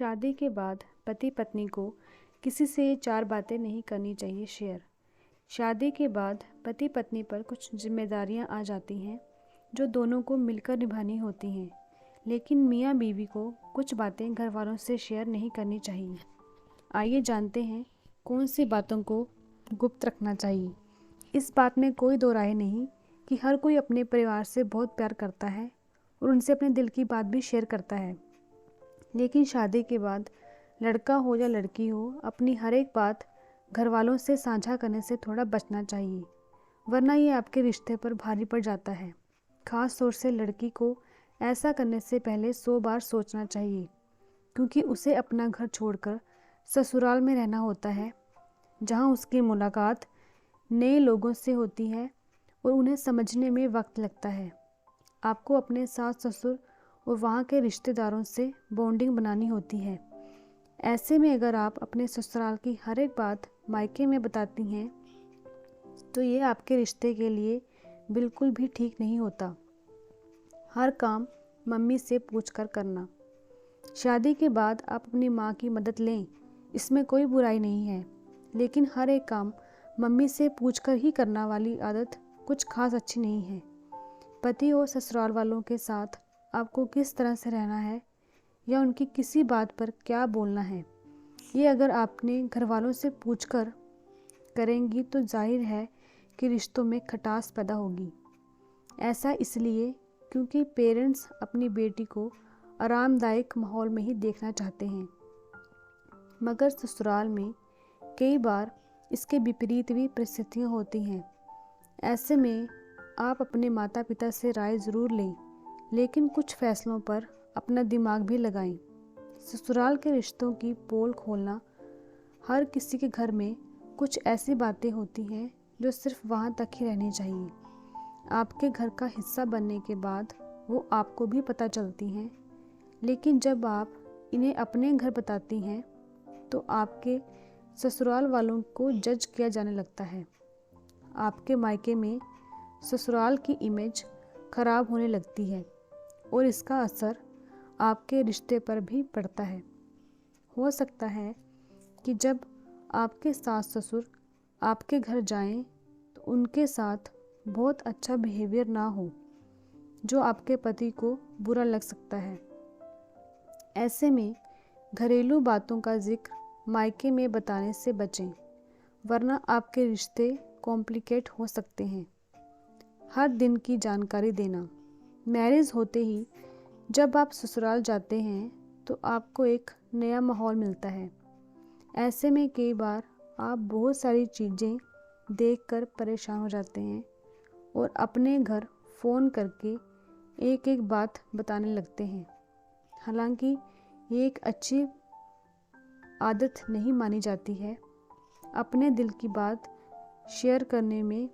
शादी के बाद पति पत्नी को किसी से ये 4 बातें नहीं करनी चाहिए शेयर। शादी के बाद पति पत्नी पर कुछ जिम्मेदारियां आ जाती हैं जो दोनों को मिलकर निभानी होती हैं, लेकिन मियाँ बीवी को कुछ बातें घर वालों से शेयर नहीं करनी चाहिए। आइए जानते हैं कौन सी बातों को गुप्त रखना चाहिए। इस बात में कोई दो राय नहीं कि हर कोई अपने परिवार से बहुत प्यार करता है और उनसे अपने दिल की बात भी शेयर करता है, लेकिन शादी के बाद लड़का हो या लड़की हो, अपनी हर एक बात घर वालों से साझा करने से थोड़ा बचना चाहिए, वरना ये आपके रिश्ते पर भारी पड़ जाता है। ख़ास तौर से लड़की को ऐसा करने से पहले 100 बार सोचना चाहिए, क्योंकि उसे अपना घर छोड़कर ससुराल में रहना होता है, जहाँ उसकी मुलाकात नए लोगों से होती है और उन्हें समझने में वक्त लगता है। आपको अपने सास ससुर और वहाँ के रिश्तेदारों से बॉन्डिंग बनानी होती है। ऐसे में अगर आप अपने ससुराल की हर एक बात मायके में बताती हैं, तो ये आपके रिश्ते के लिए बिल्कुल भी ठीक नहीं होता। हर काम मम्मी से पूछकर करना। शादी के बाद आप अपनी माँ की मदद लें, इसमें कोई बुराई नहीं है, लेकिन हर एक काम मम्मी से पूछकर ही करना वाली आदत कुछ खास अच्छी नहीं है। पति और ससुराल वालों के साथ आपको किस तरह से रहना है या उनकी किसी बात पर क्या बोलना है, ये अगर आपने घर वालों से पूछकर करेंगी तो जाहिर है कि रिश्तों में खटास पैदा होगी। ऐसा इसलिए क्योंकि पेरेंट्स अपनी बेटी को आरामदायक माहौल में ही देखना चाहते हैं, मगर ससुराल में कई बार इसके विपरीत भी परिस्थितियाँ होती हैं। ऐसे में आप अपने माता पिता से राय ज़रूर लें, लेकिन कुछ फैसलों पर अपना दिमाग भी लगाएं। ससुराल के रिश्तों की पोल खोलना। हर किसी के घर में कुछ ऐसी बातें होती हैं जो सिर्फ वहाँ तक ही रहनी चाहिए। आपके घर का हिस्सा बनने के बाद वो आपको भी पता चलती हैं, लेकिन जब आप इन्हें अपने घर बताती हैं तो आपके ससुराल वालों को जज किया जाने लगता है। आपके मायके में ससुराल की इमेज खराब होने लगती है और इसका असर आपके रिश्ते पर भी पड़ता है। हो सकता है कि जब आपके सास ससुर आपके घर जाएं तो उनके साथ बहुत अच्छा बिहेवियर ना हो, जो आपके पति को बुरा लग सकता है। ऐसे में घरेलू बातों का जिक्र मायके में बताने से बचें, वरना आपके रिश्ते कॉम्प्लिकेट हो सकते हैं। हर दिन की जानकारी देना। मैरिज होते ही जब आप ससुराल जाते हैं तो आपको एक नया माहौल मिलता है। ऐसे में कई बार आप बहुत सारी चीज़ें देखकर परेशान हो जाते हैं और अपने घर फ़ोन करके एक एक बात बताने लगते हैं। हालांकि ये एक अच्छी आदत नहीं मानी जाती है। अपने दिल की बात शेयर करने में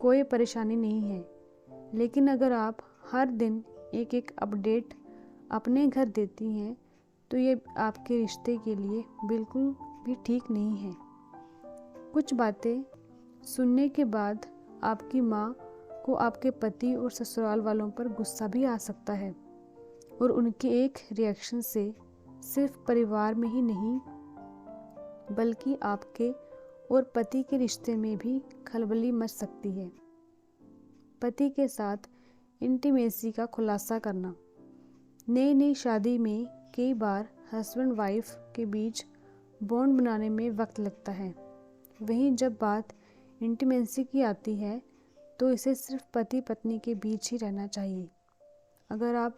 कोई परेशानी नहीं है, लेकिन अगर आप हर दिन एक एक अपडेट अपने घर देती हैं तो ये आपके रिश्ते के लिए बिल्कुल भी ठीक नहीं है। कुछ बातें सुनने के बाद आपकी माँ को आपके पति और ससुराल वालों पर गुस्सा भी आ सकता है, और उनके एक रिएक्शन से सिर्फ परिवार में ही नहीं बल्कि आपके और पति के रिश्ते में भी खलबली मच सकती है। पति के साथ इंटीमेसी का खुलासा करना। नई नई शादी में कई बार हस्बैंड वाइफ के बीच बॉन्ड बनाने में वक्त लगता है। वहीं जब बात इंटीमेसी की आती है तो इसे सिर्फ पति पत्नी के बीच ही रहना चाहिए। अगर आप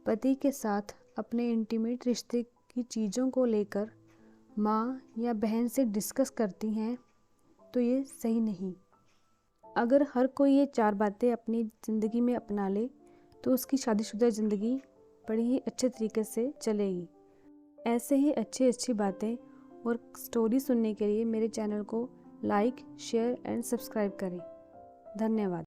पति के साथ अपने इंटीमेट रिश्ते की चीज़ों को लेकर माँ या बहन से डिस्कस करती हैं तो ये सही नहीं। अगर हर कोई ये 4 बातें अपनी ज़िंदगी में अपना ले तो उसकी शादीशुदा ज़िंदगी बड़ी ही अच्छे तरीके से चलेगी। ऐसे ही अच्छी बातें और स्टोरी सुनने के लिए मेरे चैनल को लाइक, शेयर एंड सब्सक्राइब करें। धन्यवाद।